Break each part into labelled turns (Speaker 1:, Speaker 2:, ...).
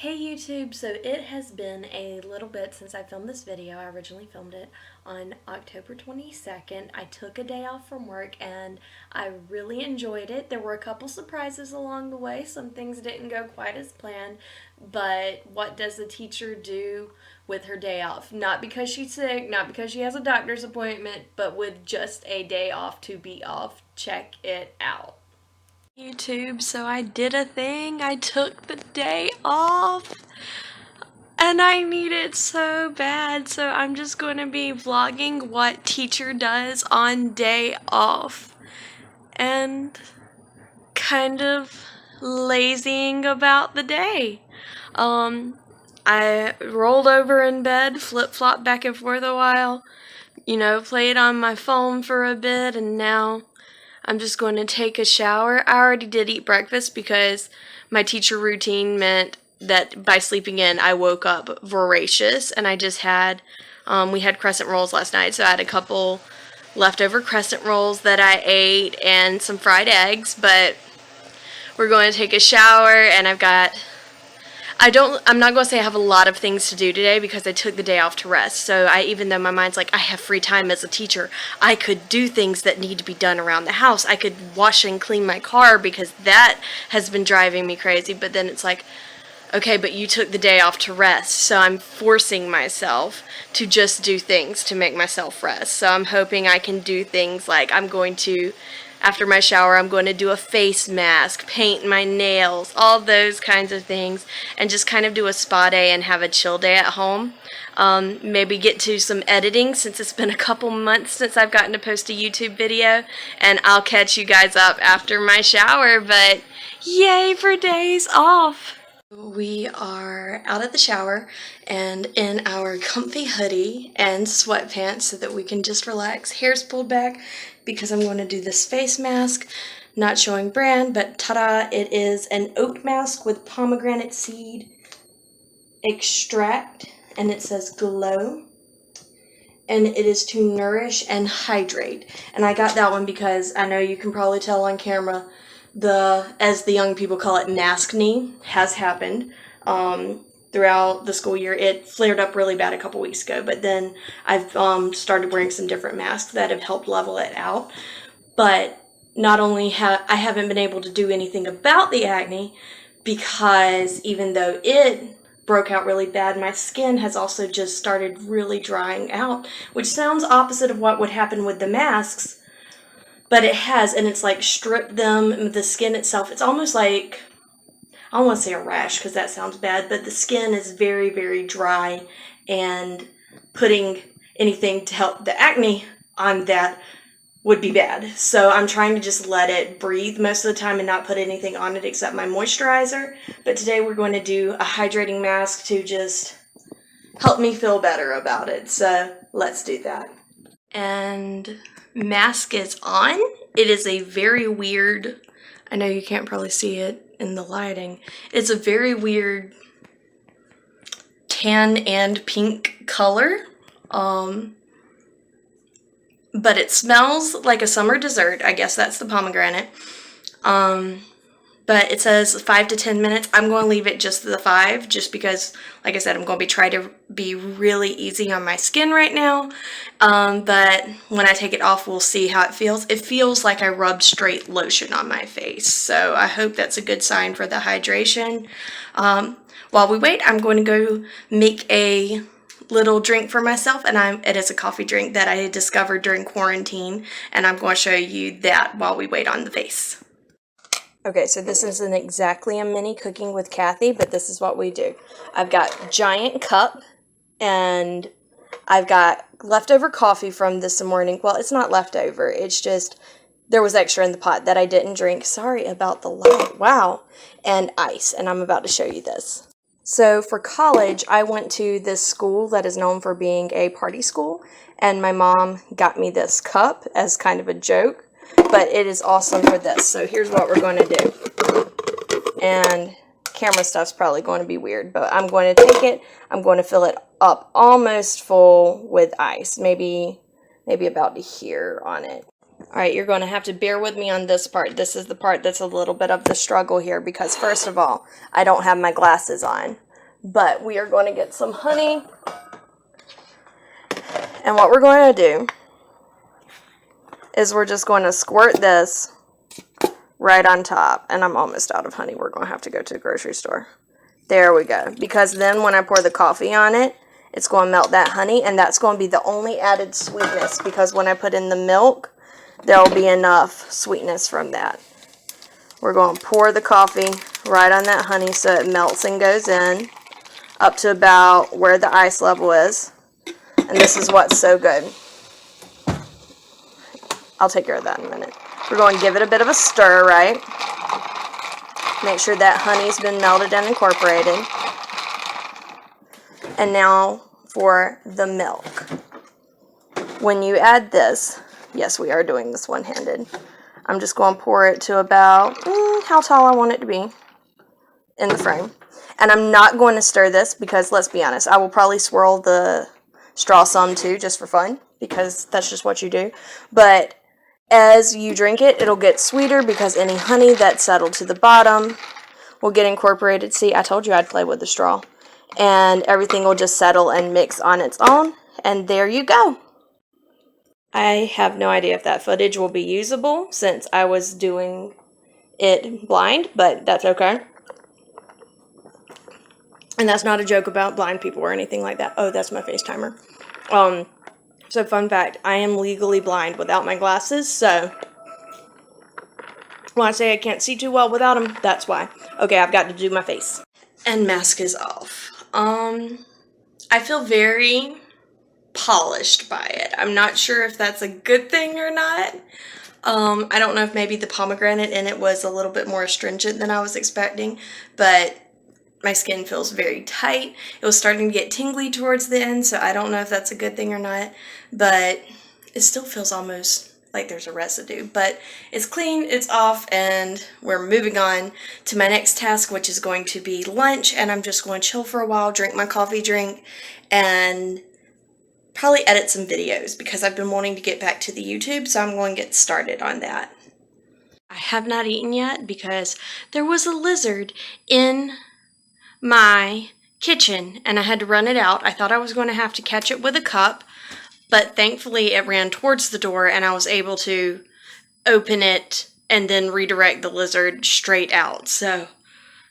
Speaker 1: Hey YouTube, so it has been a little bit since I filmed this video. I originally filmed it on October 22nd. I took a day off from work and I really enjoyed it. There were a couple surprises along the way. Some things didn't go quite as planned, but what does a teacher do with her day off? Not because she's sick, not because she has a doctor's appointment, but with just a day off to be off. Check it out. YouTube, so I did a thing. I took the day off and I need it so bad, so I'm just going to be vlogging what teacher does on day off and kind of lazying about the day. I rolled over in bed, flip-flopped back and forth a while, played on my phone for a bit, and now I'm just going to take a shower. I already did eat breakfast because my teacher routine meant that by sleeping in, I woke up voracious, and I just had, we had crescent rolls last night, so I had a couple leftover crescent rolls that I ate and some fried eggs, but we're going to take a shower, and I'm not going to say I have a lot of things to do today because I took the day off to rest. So even though my mind's like, I have free time as a teacher, I could do things that need to be done around the house. I could wash and clean my car because that has been driving me crazy. But then it's like, okay, but you took the day off to rest. So I'm forcing myself to just do things to make myself rest. So I'm hoping I can do things like after my shower, I'm going to do a face mask, paint my nails, all those kinds of things, and just kind of do a spa day and have a chill day at home. Maybe get to some editing since it's been a couple months since I've gotten to post a YouTube video, and I'll catch you guys up after my shower, but yay for days off! We are out of the shower and in our comfy hoodie and sweatpants so that we can just relax. Hair's pulled back because I'm going to do this face mask. Not showing brand, but ta-da, it is an oat mask with pomegranate seed extract, and it says glow. And it is to nourish and hydrate. And I got that one because I know you can probably tell on camera, as the young people call it, maskne has happened throughout the school year. It flared up really bad a couple weeks ago, but then I've started wearing some different masks that have helped level it out. But not only I haven't been able to do anything about the acne, because even though it broke out really bad, my skin has also just started really drying out, which sounds opposite of what would happen with the masks. But it has, and it's like stripped them, the skin itself. It's almost like, I don't want to say a rash because that sounds bad, but the skin is very, very dry, and putting anything to help the acne on that would be bad. So I'm trying to just let it breathe most of the time and not put anything on it except my moisturizer. But today we're going to do a hydrating mask to just help me feel better about it. So let's do that. And mask is on. It is a very weird, I know you can't probably see it in the lighting, it's a very weird tan and pink color, but it smells like a summer dessert. I guess that's the pomegranate. But it says 5 to 10 minutes. I'm going to leave it just the 5, just because, like I said, I'm going to try to be really easy on my skin right now. But when I take it off, we'll see how it feels. It feels like I rubbed straight lotion on my face. So I hope that's a good sign for the hydration. While we wait, I'm going to go make a little drink for myself, and it is a coffee drink that I discovered during quarantine, and I'm going to show you that while we wait on the face. Okay, so this isn't exactly a mini cooking with Kathy, but this is what we do. I've got giant cup, and I've got leftover coffee from this morning. Well, it's not leftover. It's just there was extra in the pot that I didn't drink. Sorry about the light. Wow. And ice, and I'm about to show you this. So for college, I went to this school that is known for being a party school, and my mom got me this cup as kind of a joke. But it is awesome for this. So here's what we're going to do. And camera stuff's probably going to be weird, but I'm going to take it. I'm going to fill it up almost full with ice. Maybe about to here on it. All right, you're going to have to bear with me on this part. This is the part that's a little bit of the struggle here because, first of all, I don't have my glasses on. But we are going to get some honey. And what we're going to do is we're just going to squirt this right on top. And I'm almost out of honey. We're going to have to go to the grocery store. There we go. Because then when I pour the coffee on it, it's going to melt that honey. And that's going to be the only added sweetness. Because when I put in the milk, there will be enough sweetness from that. We're going to pour the coffee right on that honey so it melts and goes in up to about where the ice level is. And this is what's so good. I'll take care of that in a minute. We're going to give it a bit of a stir, right? Make sure that honey's been melted and incorporated. And now for the milk. When you add this, yes, we are doing this one-handed. I'm just going to pour it to about how tall I want it to be in the frame. And I'm not going to stir this because, let's be honest, I will probably swirl the straw some too, just for fun, because that's just what you do. But as you drink it, it'll get sweeter because any honey that's settled to the bottom will get incorporated. See, I told you I'd play with the straw. And everything will just settle and mix on its own. And there you go. I have no idea if that footage will be usable since I was doing it blind, but that's okay. And that's not a joke about blind people or anything like that. Oh, that's my FaceTimer. So fun fact, I am legally blind without my glasses, so when I say I can't see too well without them, that's why. Okay, I've got to do my face. And mask is off. I feel very polished by it. I'm not sure if that's a good thing or not. I don't know if maybe the pomegranate in it was a little bit more astringent than I was expecting, but my skin feels very tight. It was starting to get tingly towards the end, so I don't know if that's a good thing or not, but it still feels almost like there's a residue. But it's clean, it's off, and we're moving on to my next task, which is going to be lunch, and I'm just going to chill for a while, drink my coffee drink, and probably edit some videos because I've been wanting to get back to the YouTube, so I'm going to get started on that. I have not eaten yet because there was a lizard in my kitchen and I had to run it out. I thought I was going to have to catch it with a cup, but thankfully it ran towards the door and I was able to open it and then redirect the lizard straight out. So,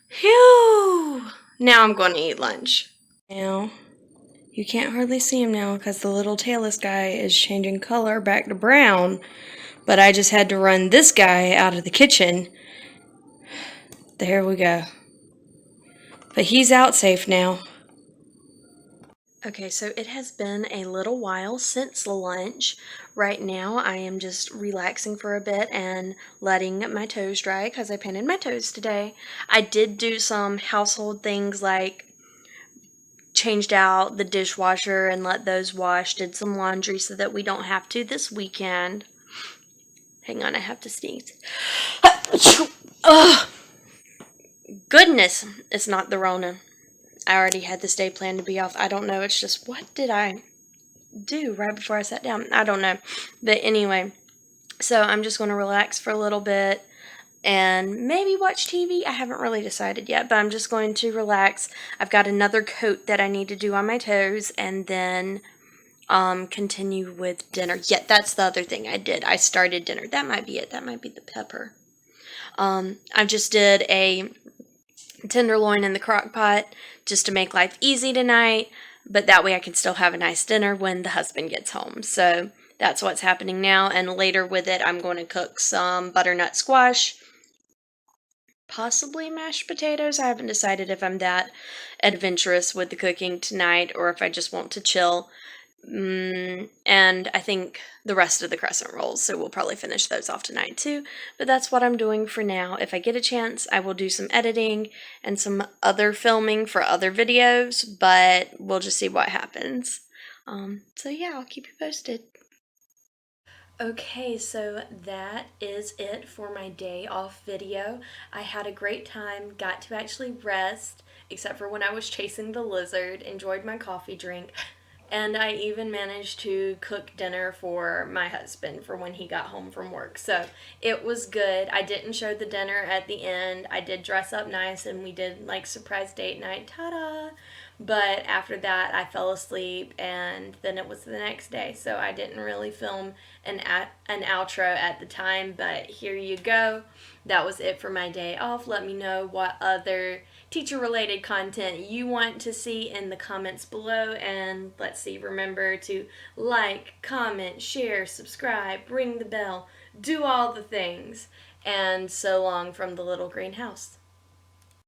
Speaker 1: phew! Now I'm going to eat lunch. Now, you can't hardly see him now because the little tailless guy is changing color back to brown. But I just had to run this guy out of the kitchen. There we go. But he's out safe now. Okay, so it has been a little while since lunch. Right now I am just relaxing for a bit and letting my toes dry because I painted my toes today. I did do some household things like changed out the dishwasher and let those wash, did some laundry so that we don't have to this weekend. Hang on, I have to sneeze. Ugh. Goodness, it's not the Rona. I already had this day planned to be off. I don't know, it's just, what did I do right before I sat down? I don't know. But anyway, so I'm just going to relax for a little bit and maybe watch TV. I haven't really decided yet, but I'm just going to relax. I've got another coat that I need to do on my toes and then continue with dinner. Yeah, that's the other thing I did. I started dinner. That might be it. That might be the pepper. I just did a tenderloin in the crock pot just to make life easy tonight, but that way I can still have a nice dinner when the husband gets home. So that's what's happening now, and later with it I'm going to cook some butternut squash, possibly mashed potatoes. I haven't decided if I'm that adventurous with the cooking tonight or if I just want to chill. And I think the rest of the crescent rolls, so we'll probably finish those off tonight too. But that's what I'm doing for now. If I get a chance, I will do some editing and some other filming for other videos, but we'll just see what happens. So yeah, I'll keep you posted. Okay, so that is it for my day off video. I had a great time, got to actually rest, except for when I was chasing the lizard, enjoyed my coffee drink. And I even managed to cook dinner for my husband for when he got home from work. So it was good. I didn't show the dinner at the end. I did dress up nice and we did like surprise date night. Ta-da! But after that, I fell asleep and then it was the next day. So I didn't really film an outro at the time. But here you go. That was it for my day off. Let me know what other teacher related content you want to see in the comments below, and let's see, remember to like, comment, share, subscribe, ring the bell, do all the things, and so long from the little green house.